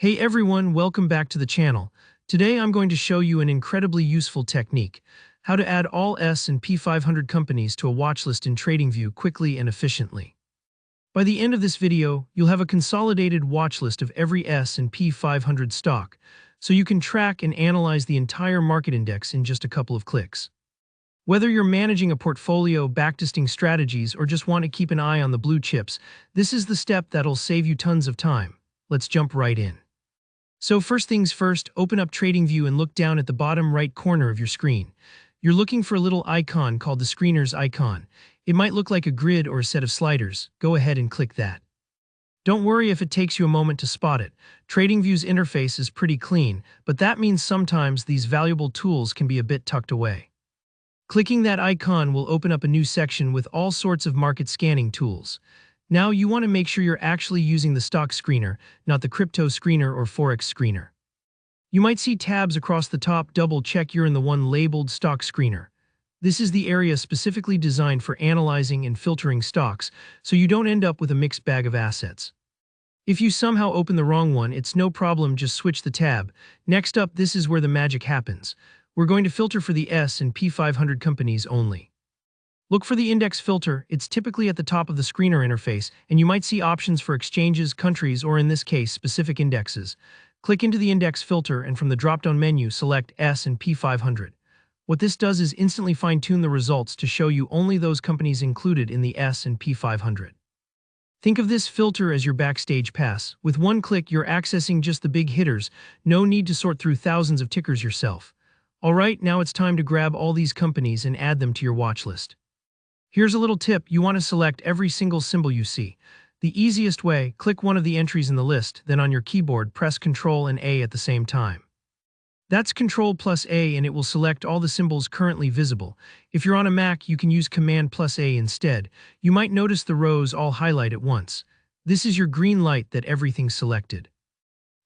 Hey everyone, welcome back to the channel. Today I'm going to show you an incredibly useful technique, how to add all S&P 500 companies to a watch list in TradingView quickly and efficiently. By the end of this video, you'll have a consolidated watch list of every S&P 500 stock, so you can track and analyze the entire market index in just a couple of clicks. Whether you're managing a portfolio, backtesting strategies, or just want to keep an eye on the blue chips, this is the step that'll save you tons of time. Let's jump right in. So first things first, open up TradingView and look down at the bottom right corner of your screen. You're looking for a little icon called the screener's icon. It might look like a grid or a set of sliders. Go ahead and click that. Don't worry if it takes you a moment to spot it. TradingView's interface is pretty clean, but that means sometimes these valuable tools can be a bit tucked away. Clicking that icon will open up a new section with all sorts of market scanning tools. Now you want to make sure you're actually using the stock screener, not the crypto screener or forex screener. You might see tabs across the top. Double check you're in the one labeled stock screener. This is the area specifically designed for analyzing and filtering stocks, so you don't end up with a mixed bag of assets. If you somehow open the wrong one, it's no problem, just switch the tab. Next up, this is where the magic happens. We're going to filter for the S&P 500 companies only. Look for the index filter. It's typically at the top of the screener interface, and you might see options for exchanges, countries, or in this case, specific indexes. Click into the index filter, and from the drop-down menu, select S&P 500. What this does is instantly fine-tune the results to show you only those companies included in the S&P 500. Think of this filter as your backstage pass. With one click, you're accessing just the big hitters. No need to sort through thousands of tickers yourself. All right, now it's time to grab all these companies and add them to your watch list. Here's a little tip. You want to select every single symbol you see. The easiest way, click one of the entries in the list, then on your keyboard, press Ctrl and A at the same time. That's Ctrl plus A and it will select all the symbols currently visible. If you're on a Mac, you can use Command plus A instead. You might notice the rows all highlight at once. This is your green light that everything's selected.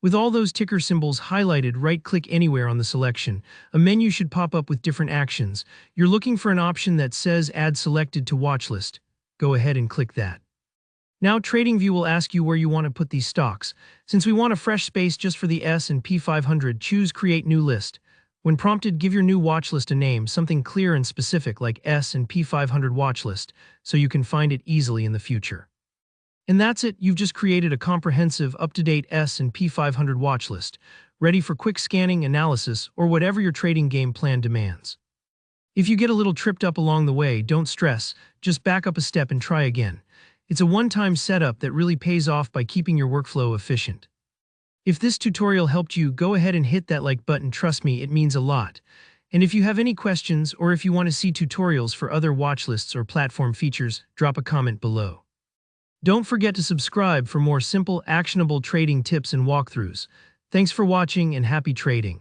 With all those ticker symbols highlighted, right-click anywhere on the selection. A menu should pop up with different actions. You're looking for an option that says Add Selected to Watchlist. Go ahead and click that. Now TradingView will ask you where you want to put these stocks. Since we want a fresh space just for the S&P 500, choose Create New List. When prompted, give your new watchlist a name, something clear and specific like S&P 500 Watchlist, so you can find it easily in the future. And that's it, you've just created a comprehensive, up-to-date S&P 500 watch list, ready for quick scanning, analysis, or whatever your trading game plan demands. If you get a little tripped up along the way, don't stress, just back up a step and try again. It's a one-time setup that really pays off by keeping your workflow efficient. If this tutorial helped you, go ahead and hit that like button, trust me, it means a lot. And if you have any questions, or if you want to see tutorials for other watch lists or platform features, drop a comment below. Don't forget to subscribe for more simple, actionable trading tips and walkthroughs. Thanks for watching and happy trading.